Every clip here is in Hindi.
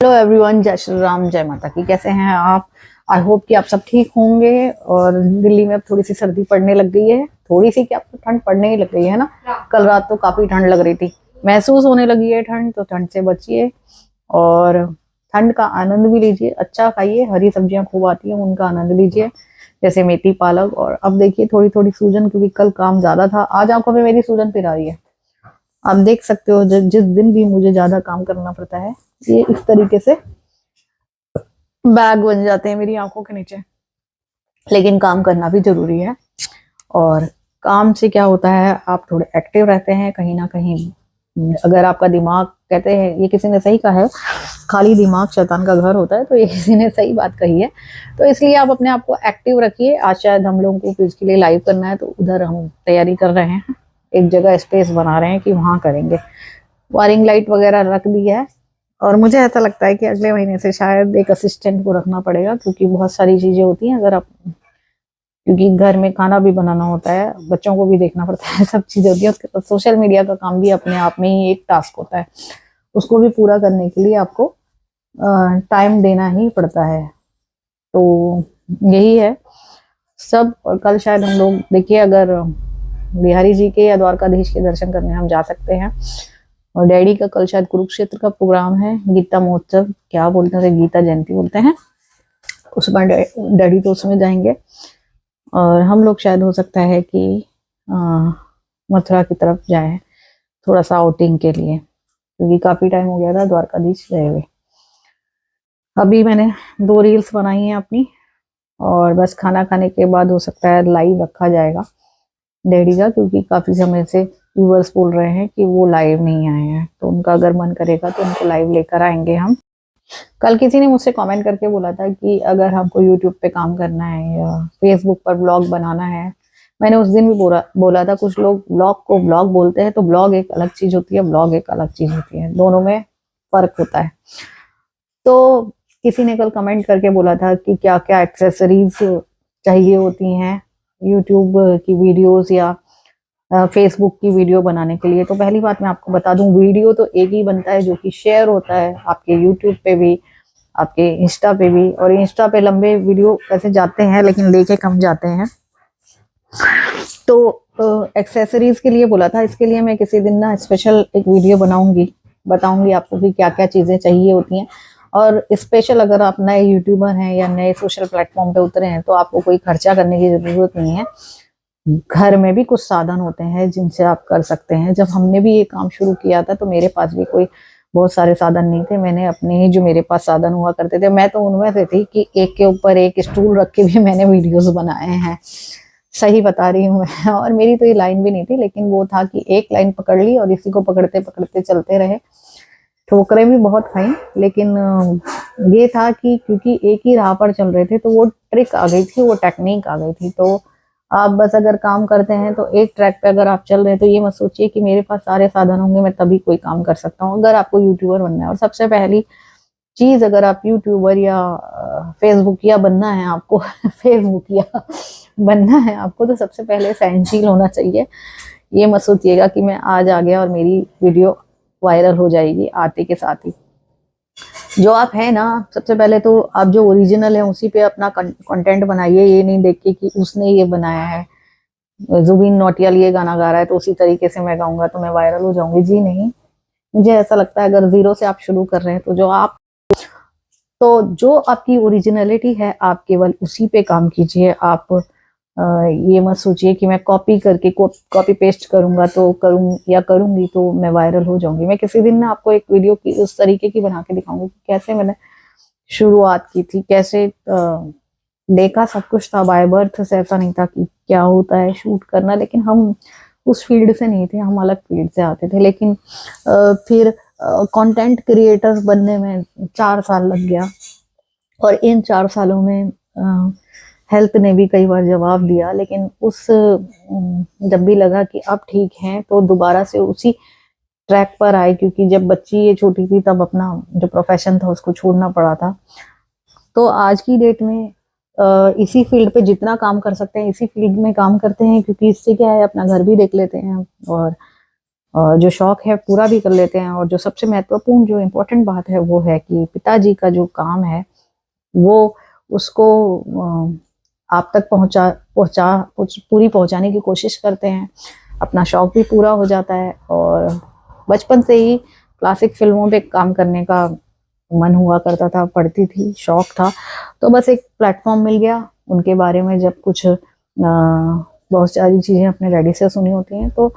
हेलो एवरीवन, जय श्री राम, जय माता की। कैसे हैं आप? आई होप कि आप सब ठीक होंगे। और दिल्ली में अब थोड़ी सी सर्दी पड़ने लग गई है। थोड़ी सी क्या, तो ठंड पड़ने ही लग गई है ना। कल रात तो काफी ठंड लग रही थी, महसूस होने लगी है ठंड। तो ठंड से बचिए और ठंड का आनंद भी लीजिए। अच्छा खाइए, हरी सब्जियां खूब आती हैं, उनका आनंद लीजिए, जैसे मेथी, पालक। और अब देखिए थोड़ी थोड़ी सूजन, क्योंकि कल काम ज्यादा था। आज आंखों में मेरी सूजन फिर आ रही है। आप देख सकते हो, जिस दिन भी मुझे ज्यादा काम करना पड़ता है, ये इस तरीके से बैग बन जाते हैं मेरी आंखों के नीचे। लेकिन काम करना भी जरूरी है। और काम से क्या होता है, आप थोड़े एक्टिव रहते हैं कहीं ना कहीं। अगर आपका दिमाग, कहते हैं, ये किसी ने सही कहा है, खाली दिमाग शैतान का घर होता है। तो ये किसी ने सही बात कही है। तो इसलिए आप अपने आप को एक्टिव रखिए। आज शायद हम लोगों को क्विज के लिए लाइव करना है, तो उधर हम तैयारी कर रहे हैं। एक जगह स्पेस बना रहे हैं कि वहां करेंगे। वायरिंग लाइट वगैरह रख दी है। और मुझे ऐसा लगता है कि अगले महीने से शायद एक असिस्टेंट को रखना पड़ेगा, क्योंकि बहुत सारी चीजें होती हैं। अगर आप, क्योंकि घर में खाना भी बनाना होता है, बच्चों को भी देखना पड़ता है, सब चीजें होती है। उसके बाद सोशल मीडिया का काम भी अपने आप में ही एक टास्क होता है। उसको भी पूरा करने के लिए आपको टाइम देना ही पड़ता है। तो यही है सब। और कल शायद हम लोग, देखिए, अगर बिहारी जी के या द्वारकाधीश के दर्शन करने हम जा सकते हैं। और डैडी का कल शायद कुरुक्षेत्र का प्रोग्राम है, गीता महोत्सव, क्या बोलते हैं, गीता जयंती बोलते हैं, उसमें डैडी तो उसमें जाएंगे। और हम लोग शायद हो सकता है कि मथुरा की तरफ जाएं, थोड़ा सा आउटिंग के लिए, क्योंकि काफी टाइम हो गया था द्वारकाधीश गए हुए। अभी मैंने 2 रील्स बनाई हैं अपनी, और बस खाना खाने के बाद हो सकता है लाइव रखा जाएगा डैडी का, क्योंकि काफी समय से व्यूअर्स बोल रहे हैं कि वो लाइव नहीं आए हैं। तो उनका अगर मन करेगा तो उनको लाइव लेकर आएंगे हम। कल किसी ने मुझसे कमेंट करके बोला था कि अगर हमको यूट्यूब पे काम करना है या फेसबुक पर ब्लॉग बनाना है। मैंने उस दिन भी बोला था, कुछ लोग ब्लॉग को ब्लॉग बोलते हैं। तो ब्लॉग एक अलग चीज होती है, ब्लॉग एक अलग चीज होती है, दोनों में फर्क होता है। तो किसी ने कल कमेंट करके बोला था कि क्या क्या एक्सेसरीज चाहिए होती हैं यूट्यूब की वीडियोस या फेसबुक की वीडियो बनाने के लिए। तो पहली बात मैं आपको बता दूं, वीडियो तो एक ही बनता है जो कि शेयर होता है आपके यूट्यूब पे भी, आपके इंस्टा पे भी। और इंस्टा पे लंबे वीडियो ऐसे जाते हैं, लेकिन लेके कम जाते हैं। तो एक्सेसरीज के लिए बोला था, इसके लिए मैं किसी दिन ना स्पेशल एक वीडियो बनाऊंगी, बताऊंगी आपको कि क्या क्या चीजें चाहिए होती हैं। और स्पेशल अगर आप नए यूट्यूबर हैं या नए सोशल प्लेटफॉर्म पे उतरे हैं, तो आपको कोई खर्चा करने की जरूरत नहीं है। घर में भी कुछ साधन होते हैं जिनसे आप कर सकते हैं। जब हमने भी ये काम शुरू किया था, तो मेरे पास भी कोई बहुत सारे साधन नहीं थे। मैंने अपने ही जो मेरे पास साधन हुआ करते थे, मैं तो उनमें से थी कि एक के ऊपर एक स्टूल रख के भी मैंने वीडियोस बनाए हैं। सही बता रही हूँ मैं। और मेरी तो ये लाइन भी नहीं थी, लेकिन वो था कि एक लाइन पकड़ ली और इसी को पकड़ते पकड़ते चलते रहे। ठोकरें भी बहुत खाई, लेकिन ये था कि क्योंकि एक ही राह पर चल रहे थे, तो वो ट्रिक आ गई थी, वो टेक्निक आ गई थी। तो आप बस अगर काम करते हैं तो एक ट्रैक पे अगर आप चल रहे हैं, तो ये मत सोचिए कि मेरे पास सारे साधन होंगे, मैं तभी कोई काम कर सकता हूँ। अगर आपको यूट्यूबर बनना है, और सबसे पहली चीज, अगर आप यूट्यूबर या फेसबुक या बनना है आपको फेसबुक या बनना है आपको, तो सबसे पहले सहनशील होना चाहिए। ये मत सोचिएगा कि मैं आज आ गया और मेरी वीडियो वायरल हो जाएगी आते के साथ ही। जो आप है ना, सबसे पहले तो आप जो ओरिजिनल है उसी पे अपना कंटेंट बनाइए। ये नहीं देख के कि उसने ये बनाया है, जुबिन नौटियाल ये गाना गा रहा है तो उसी तरीके से मैं गाऊंगा तो मैं वायरल हो जाऊंगी। जी नहीं, मुझे ऐसा लगता है अगर जीरो से आप शुरू कर रहे हैं, तो जो आपकी ओरिजिनलिटी है, आप केवल उसी पे काम कीजिए। आप ये मत सोचिए कि मैं कॉपी करके कॉपी पेस्ट करूंगा तो करूंगी तो मैं वायरल हो जाऊंगी। मैं किसी दिन ना आपको एक वीडियो की उस तरीके की बना के दिखाऊंगी कि कैसे मैंने शुरुआत की थी, कैसे देखा सब कुछ था। बाय बर्थ से ऐसा नहीं था कि क्या होता है शूट करना, लेकिन हम उस फील्ड से नहीं थे, हम अलग फील्ड से आते थे। लेकिन फिर कंटेंट क्रिएटर बनने में 4 साल लग गया। और इन 4 सालों में हेल्थ ने भी कई बार जवाब दिया, लेकिन जब भी लगा कि अब ठीक है, तो दोबारा से उसी ट्रैक पर आए। क्योंकि जब बच्ची ये छोटी थी, तब अपना जो प्रोफेशन था उसको छोड़ना पड़ा था। तो आज की डेट में इसी फील्ड पे जितना काम कर सकते हैं, इसी फील्ड में काम करते हैं, क्योंकि इससे क्या है, अपना घर भी देख लेते हैं जो शौक है पूरा भी कर लेते हैं। और जो सबसे महत्वपूर्ण जो इम्पोर्टेंट बात है वो है कि पिताजी का जो काम है वो उसको आप तक पूरी पहुंचाने की कोशिश करते हैं। अपना शौक भी पूरा हो जाता है। और बचपन से ही क्लासिक फिल्मों पे काम करने का मन हुआ करता था, पढ़ती थी, शौक था। तो बस एक प्लेटफॉर्म मिल गया उनके बारे में। जब कुछ बहुत सारी चीज़ें अपने डैडी से सुनी होती हैं, तो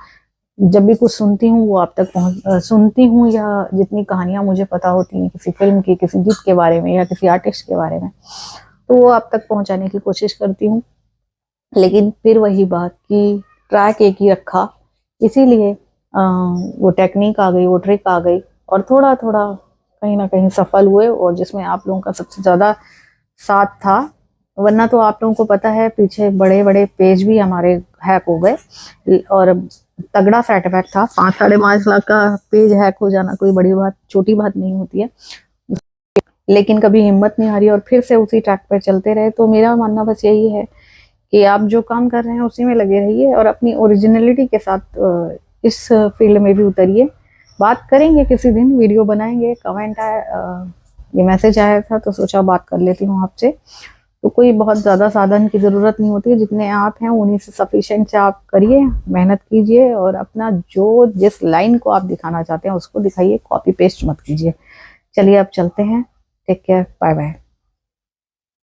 जब भी कुछ सुनती हूँ वो आप तक सुनती हूँ, या जितनी कहानियां मुझे पता होती हैं किसी फिल्म की, किसी गीत के बारे में या किसी आर्टिस्ट के बारे में, तो वो आप तक पहुंचाने की कोशिश करती हूँ। लेकिन फिर वही बात कि ट्रैक एक ही रखा, इसीलिए वो टेक्निक आ गई, वो ट्रिक आ गई, और थोड़ा थोड़ा कहीं ना कहीं सफल हुए। और जिसमें आप लोगों का सबसे ज़्यादा साथ था, वरना तो आप लोगों को पता है पीछे बड़े बड़े पेज भी हमारे हैक हो गए और तगड़ा सेटबैक था। 5-5.5 लाख का पेज हैक हो जाना कोई बड़ी बात, छोटी बात नहीं होती है। लेकिन कभी हिम्मत नहीं हारी और फिर से उसी ट्रैक पर चलते रहे। तो मेरा मानना बस यही है कि आप जो काम कर रहे हैं उसी में लगे रहिए और अपनी ओरिजिनलिटी के साथ इस फील्ड में भी उतरिए। बात करेंगे किसी दिन, वीडियो बनाएंगे। कमेंट आया, ये मैसेज आया था तो सोचा बात कर लेती हूँ आपसे। तो कोई बहुत ज़्यादा साधन की ज़रूरत नहीं होती है, जितने आप हैं उन्हीं से सफिशिएंट से आप करिए, मेहनत कीजिए और अपना जो जिस लाइन को आप दिखाना चाहते हैं उसको दिखाइए, कॉपी पेस्ट मत कीजिए। चलिए अब चलते हैं, टेक केयर, बाय बाय।